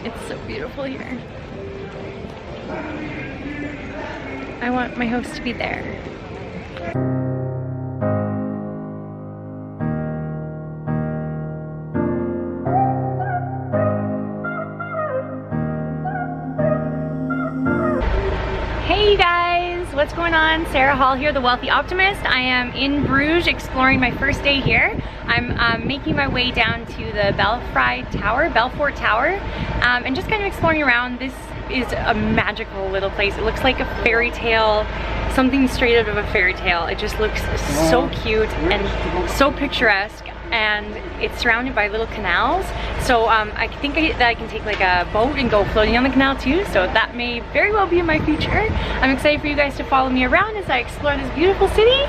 It's so beautiful here. I want my host to be there. Hey you guys, what's going on? Sarah Hall here, the Wealthy Optimist. I am in Bruges exploring my first day here. I'm making my way down to the Belfort Tower, and just kind of exploring around. This is a magical little place. It looks like a fairy tale, something straight out of a fairy tale. It just looks so cute and so picturesque, and it's surrounded by little canals. So I think that I can take like a boat and go floating on the canal too, so that may very well be in my future. I'm excited for you guys to follow me around as I explore this beautiful city.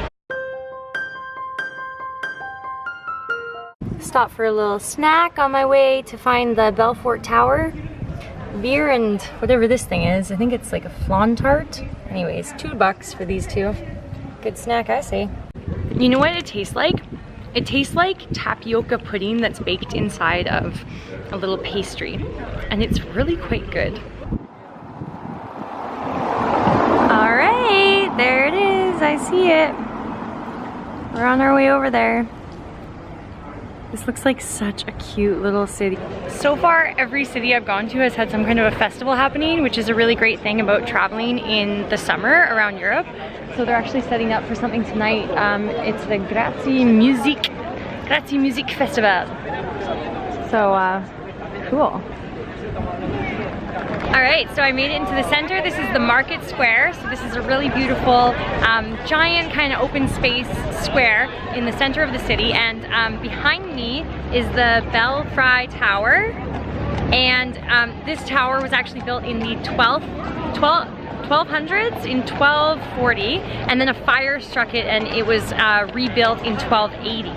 Stop for a little snack on my way to find the Belfort Tower. Beer and whatever this thing is. I think it's like a flan tart. Anyways, $2 for these two. Good snack, I say. You know what it tastes like? It tastes like tapioca pudding that's baked inside of a little pastry. And it's really quite good. All right, there it is. I see it. We're on our way over there. This looks like such a cute little city. So far, every city I've gone to has had some kind of a festival happening, which is a really great thing about traveling in the summer around Europe. So they're actually setting up for something tonight. It's the Grazie Music Festival. So, cool. All right, so I made it into the center. This is the market square. So this is a really beautiful, giant kind of open space square in the center of the city. And behind me is the Belfry Tower. And this tower was actually built in the 1200s, in 1240, and then a fire struck it and it was rebuilt in 1280.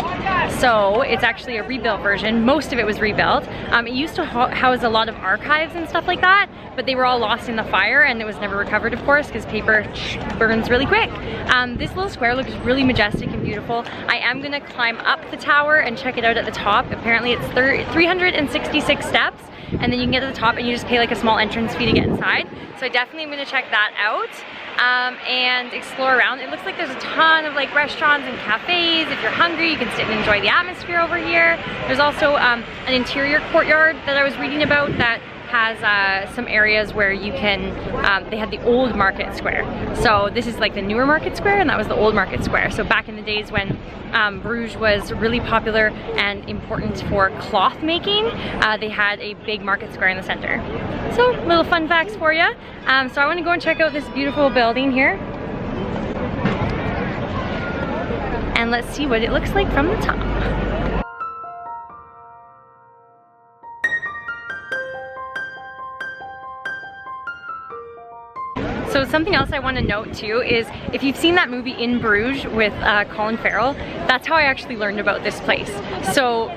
So it's actually a rebuilt version. Most of it was rebuilt. It used to house a lot of archives and stuff like that, but they were all lost in the fire and it was never recovered, of course, because paper burns really quick. This little square looks really majestic and beautiful. I am gonna climb up the tower and check it out at the top. Apparently it's 366 steps, and then you can get to the top and you just pay like a small entrance fee to get inside. So I definitely am gonna check that out and explore around. It looks like there's a ton of like restaurants and cafes. If you're hungry, you can sit and enjoy the atmosphere over here. There's also an interior courtyard that I was reading about that has some areas where you can, they had the old market square. So this is like the newer market square and that was the old market square. So back in the days when Bruges was really popular and important for cloth making, they had a big market square in the center. So little fun facts for you. So I want to go and check out this beautiful building here. And let's see what it looks like from the top. So something else I want to note too is if you've seen that movie In Bruges with Colin Farrell, that's how I actually learned about this place. So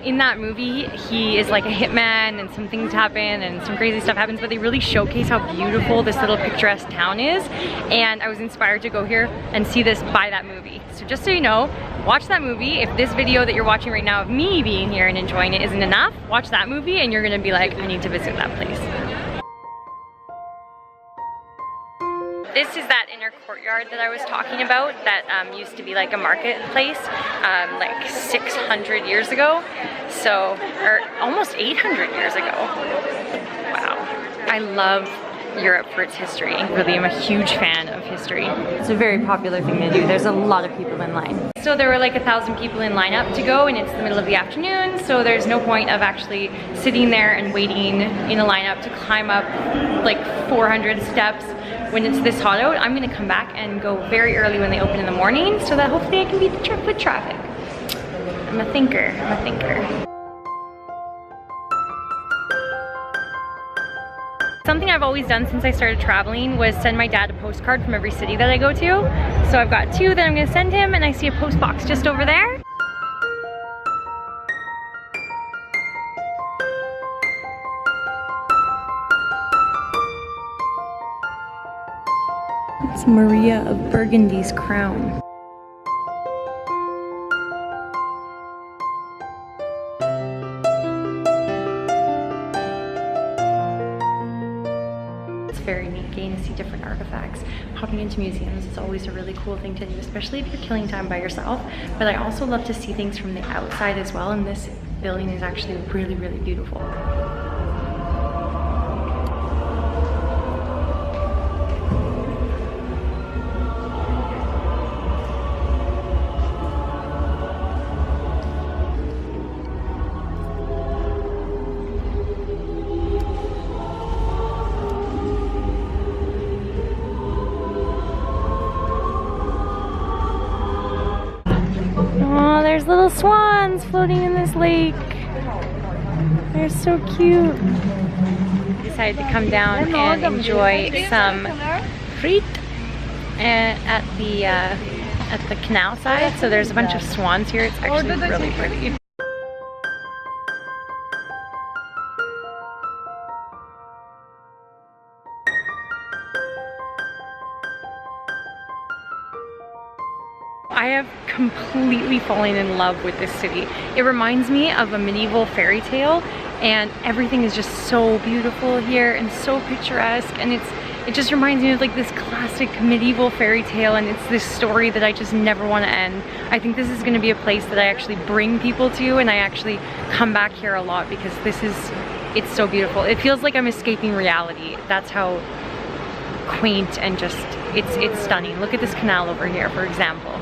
in that movie, he is like a hitman and some things happen and some crazy stuff happens, but they really showcase how beautiful this little picturesque town is. And I was inspired to go here and see this by that movie. So just so you know, watch that movie. If this video that you're watching right now of me being here and enjoying it isn't enough, watch that movie and you're gonna be like, I need to visit that place. This is that inner courtyard that I was talking about that used to be like a marketplace like 600 years ago. So, or almost 800 years ago. Wow. I love Europe for its history. I really am a huge fan of history. It's a very popular thing to do. There's a lot of people in line. So there were like 1,000 people in line up to go and it's the middle of the afternoon, so there's no point of actually sitting there and waiting in a lineup to climb up like 400 steps when it's this hot out. I'm gonna come back and go very early when they open in the morning so that hopefully I can beat the foot traffic. I'm a thinker, I'm a thinker. Something I've always done since I started traveling was send my dad a postcard from every city that I go to. So I've got 2 that I'm gonna send him and I see a post box just over there. It's Maria of Burgundy's crown. very neat, getting to see different artifacts. Popping into museums is always a really cool thing to do, especially if you're killing time by yourself. But I also love to see things from the outside as well, and this building is actually really, really beautiful. Oh, there's little swans floating in this lake. They're so cute. I decided to come down and enjoy some frites at the canal side. So there's a bunch of swans here. It's actually really pretty. I have completely fallen in love with this city. It reminds me of a medieval fairy tale, and everything is just so beautiful here and so picturesque, and it just reminds me of like this classic medieval fairy tale, and it's this story that I just never want to end. I think this is going to be a place that I actually bring people to, and I actually come back here a lot because it's so beautiful. It feels like I'm escaping reality. That's how quaint and just it's stunning. Look at this canal over here, for example.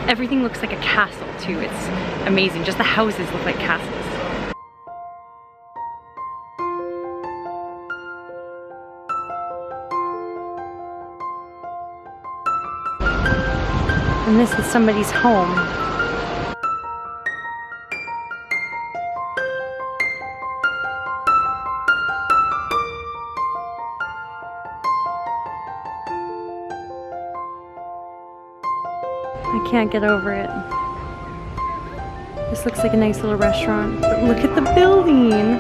Everything looks like a castle too. It's amazing. Just the houses look like castles. And this is somebody's home. I can't get over it. This looks like a nice little restaurant, but look at the building!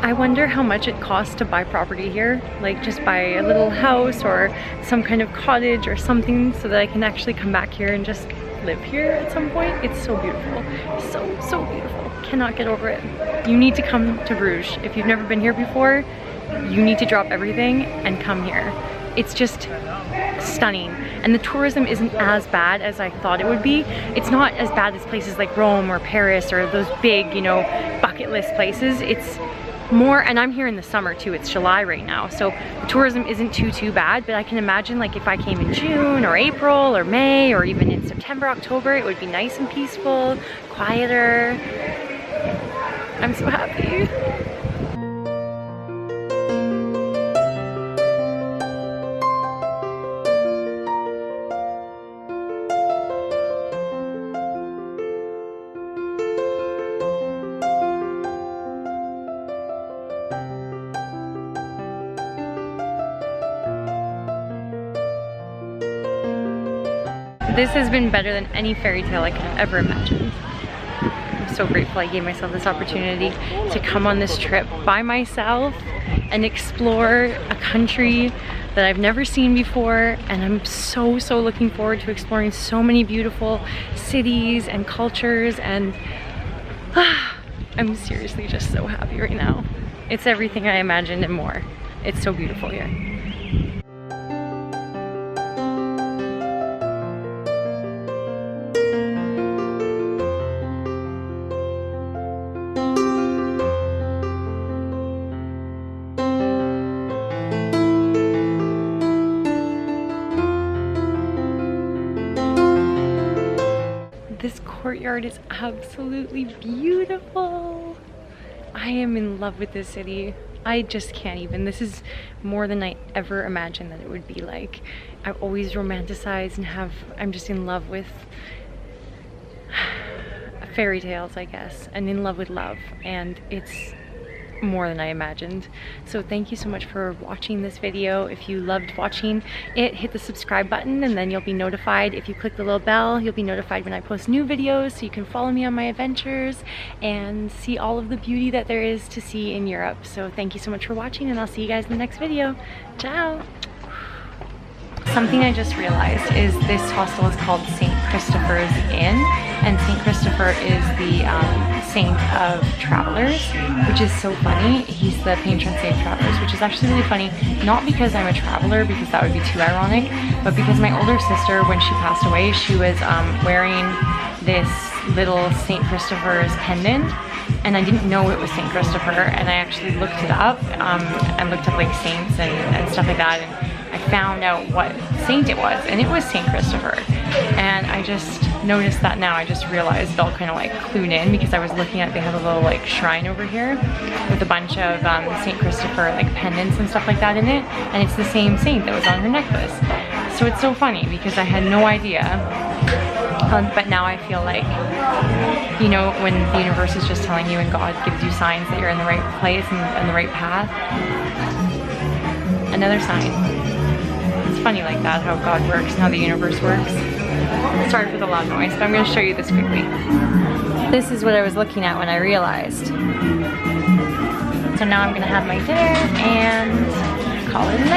I wonder how much it costs to buy property here, like just buy a little house or some kind of cottage or something so that I can actually come back here and just live here at some point. It's so beautiful. So beautiful. Cannot get over it. You need to come to Bruges. If you've never been here before, you need to drop everything and come here. It's just stunning, and the tourism isn't as bad as I thought it would be. It's not as bad as places like Rome or Paris or those big, you know, bucket list places. It's more, and I'm here in the summer too. It's July right now, so the tourism isn't too bad, but I can imagine like if I came in June or April or May or even in September, October, it would be nice and peaceful, quieter. I'm so happy. This has been better than any fairy tale I could have ever imagined. I'm so grateful I gave myself this opportunity to come on this trip by myself and explore a country that I've never seen before, and I'm so looking forward to exploring so many beautiful cities and cultures, and I'm seriously just so happy right now. It's everything I imagined and more. It's so beautiful here. This courtyard is absolutely beautiful. I am in love with this city. I just can't even. This is more than I ever imagined that it would be like. I've always romanticized and I'm just in love with fairy tales, I guess, and in love with love, and it's more than I imagined. So thank you so much for watching this video. If you loved watching it, hit the subscribe button and then you'll be notified. If you click the little bell, you'll be notified when I post new videos, so you can follow me on my adventures and see all of the beauty that there is to see in Europe. So thank you so much for watching, and I'll see you guys in the next video. Ciao! Something I just realized is this hostel is called St. Christopher's Inn, and St. Christopher is the saint of travelers, which is so funny. He's the patron saint of travelers, which is actually really funny, not because I'm a traveler, because that would be too ironic, but because my older sister, when she passed away, she was wearing this little St. Christopher's pendant, and I didn't know it was St. Christopher, and I actually looked it up and looked up like saints and stuff like that, and I found out what saint it was, and it was St. Christopher. And I just noticed that now. I just realized it all kind of like clued in, because I was looking at, they have a little like shrine over here with a bunch of St. Christopher like pendants and stuff like that in it, and it's the same saint that was on her necklace. So it's so funny because I had no idea. But now I feel like, you know, when the universe is just telling you and God gives you signs that you're in the right place and the right path. Another sign. It's funny like that, how God works and how the universe works. Sorry for the loud noise, but I'm going to show you this quickly. This is what I was looking at when I realized. So now I'm going to have my dinner and call it a night.